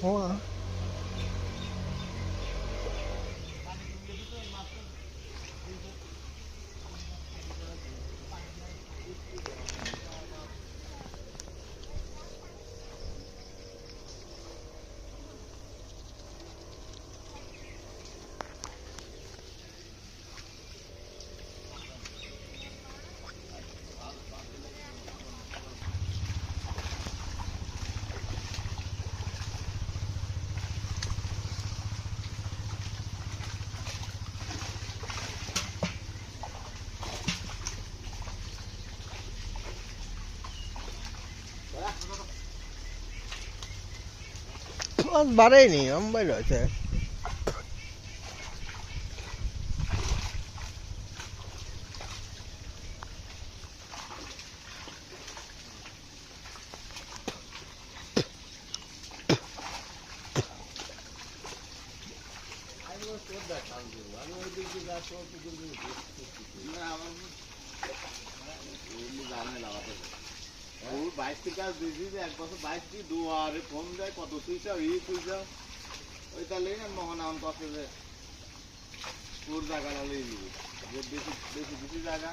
Hoa. বাড়েনি লম্বাই রয়েছে বাইশ থেকে এক বছর 22 দুয়ারে ফোন দেয় কত তুই চাও তুই যাও ওই তাহলে মহান আমার কথা যে তোর জায়গা হলেই দিবি যে বেশি বেশি বেশি জায়গা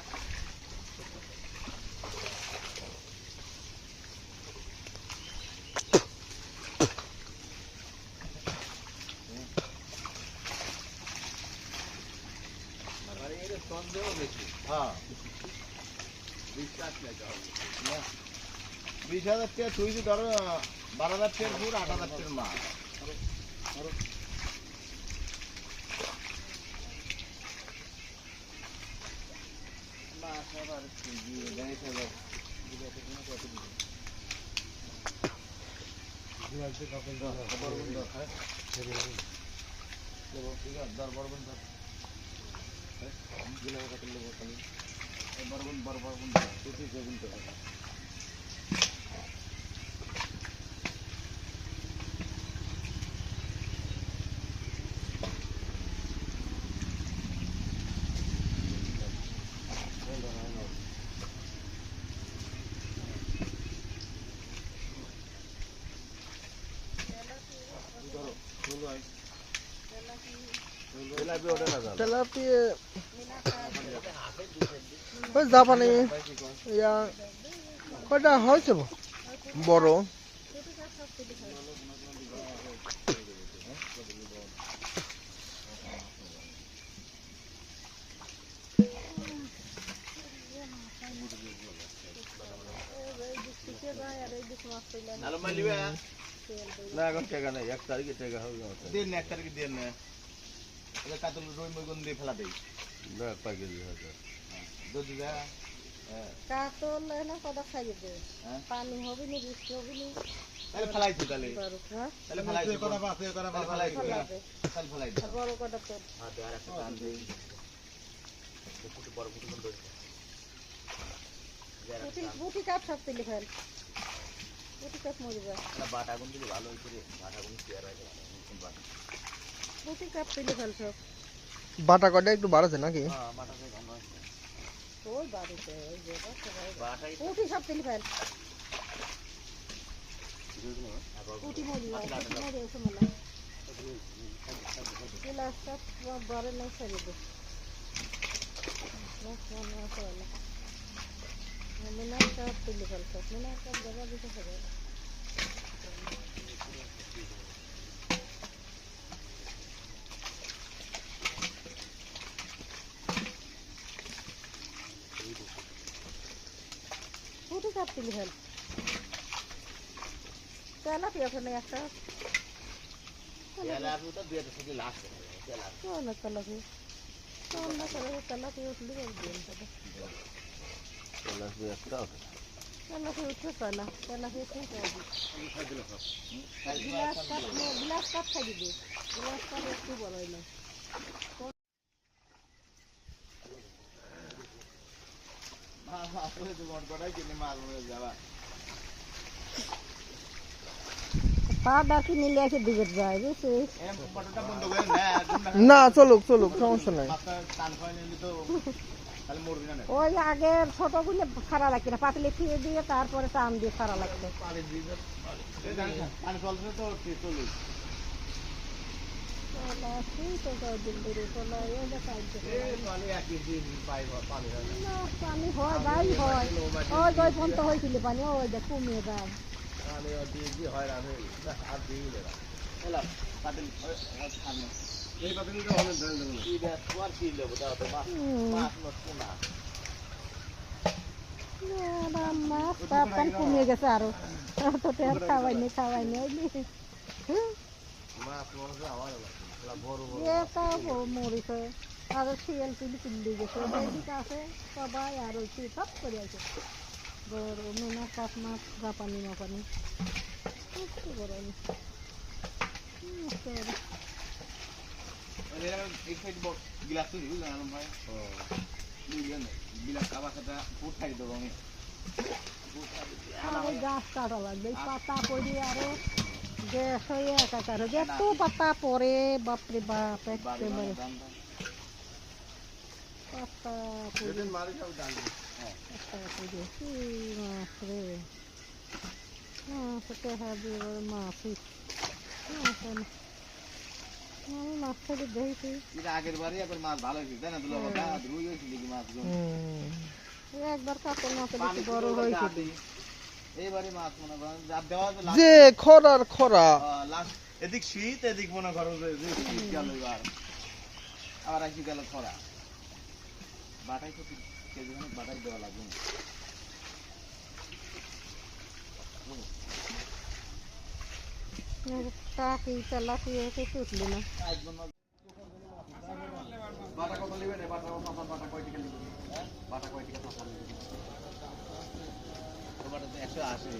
সন্দেহ বেশি হ্যাঁ 20,000 টাকা 20,000 টাকা তুই যদি ধরো 12,000 টাকার পুর 8,000 টাকার মাছ তেলাপিয়া ওই জাপানি ইয়া কয়টা হয়েছে বড় না এখন টাকা নেই 1 তারিখে টাকা হবে দিন 1 তারিখে দিন না এটা কাতল রই মইগুন দিয়ে ফেলা দেই না পাইকে দিয়ে হবে দুধ যা কাতল না কত খাই দিবে পানি হবে না বৃষ্টি হবে না তাহলে ফেলাইছি তাহলে ফেলাইছি কটা বাসে কটা ফেলাইছি তাহলে ফেলাইছি বড় কটা তো আর আর একটা টান দেই একটু বড় ফুটু বন্ধ বুটি কাপ সব তুলে ফেল বুটি কাপ মরিবা না বাটা গুন দিলে ভালো হইছে রে বাটা গুন কি আর আছে বুটি কাপ তুলে ফেল সব বাটা কয়টা একটু বাড়াছে নাকি হ্যাঁ বাটা কই কম আছে ওই বাড়িতে ওই যে বাটাই বুটি সব তুলে ফেল বুটি মরিবা বুটি মরি এসে মলা গ্লাস সব বড় নাই ছেড়ে দে মিনার কাপ তুলে ফেল সব মিনার কাপ জায়গা দিতে হবে বুটি কাপ তুলে ফেল তেলাপিয়া ওখানে একটা তেলাপিয়া তো দুইটা থেকে লাস্ট তেলাপিয়া না তেলাপিয়া না তেলাপিয়া উঠলে দিন তবে তেলাপিয়া একটা তেলাপিয়া উঠতে পারে না তেলাপিয়া ঠিক আছে গ্লাস কাপ খাই দিবে গ্লাস কাপ একটু বড় হয় না আসলে তো মন করাই কিনে মাল মরে যাওয়া পাউডার কিনে নিয়ে এসে দিকে যায় বুঝছিস? মোটরটা বন্ধ করে না চলুক চলুক সমস্যা নাই। টান খাওয়াই নিলি তো তাহলে মরবি না। ওই আগের ছোটগুলো ছাড়া লাগছে না, পাতলে খেয়ে দিয়ে তারপরে টান দিয়ে ছাড়া লাগছে। পানি চলছে তো চলুক। পানি হয় যাই হয়, ওই ওই বন্ধ হয়েছিল পানি, ওই যে কমিয়ে যায়। মাছ তার কমিয়ে গেছে আরো, তো খাওয়াইনি ওইলি মরিছে আর শিয়াল তুলি তুলি গেছে ওইদিকে আছে সবাই আর ওই সব করে আছে বড় নোনা কাপ মাছ জাপানি মাপানি বড় গিলাস তুলি বুঝলেন আলম ভাই, গিলাস খাবার সাথে ফুট খাই দেবো আমি। আর ওই গাছ কাটা লাগবে, এই পাতা পড়ে আরো গ্যাস হয়ে একাকার হয়ে এত পাতা পরে বাপরে বাপ একেবারে পাতা পড়ে কি মাছ রে, মাছটা হবে মাছ আমি মাছ থেকে দেখছি আগের বারে একবার মাছ ভালো হয়েছিল তাই না, দুলা রুই হয়েছিল কি মাছগুলো একবার কাতল মাছ বেশি বড় হয়েছিল। এইবারে মাছ মনে করেন যা দেওয়া যে খরার খরা লাস্ট এদিক শীত এদিক মনে করো যে শীত গেল এবার আবার আসি গেল খরা, বাটাই তো কেজি বাটাই দেওয়া লাগবে। টাকি তেলাপি এসে তুটলি না। বাটা কত নেবেন? বাটা কয় টাকা নেবেন? বাটা কয় টাকা? বাটা তো 180।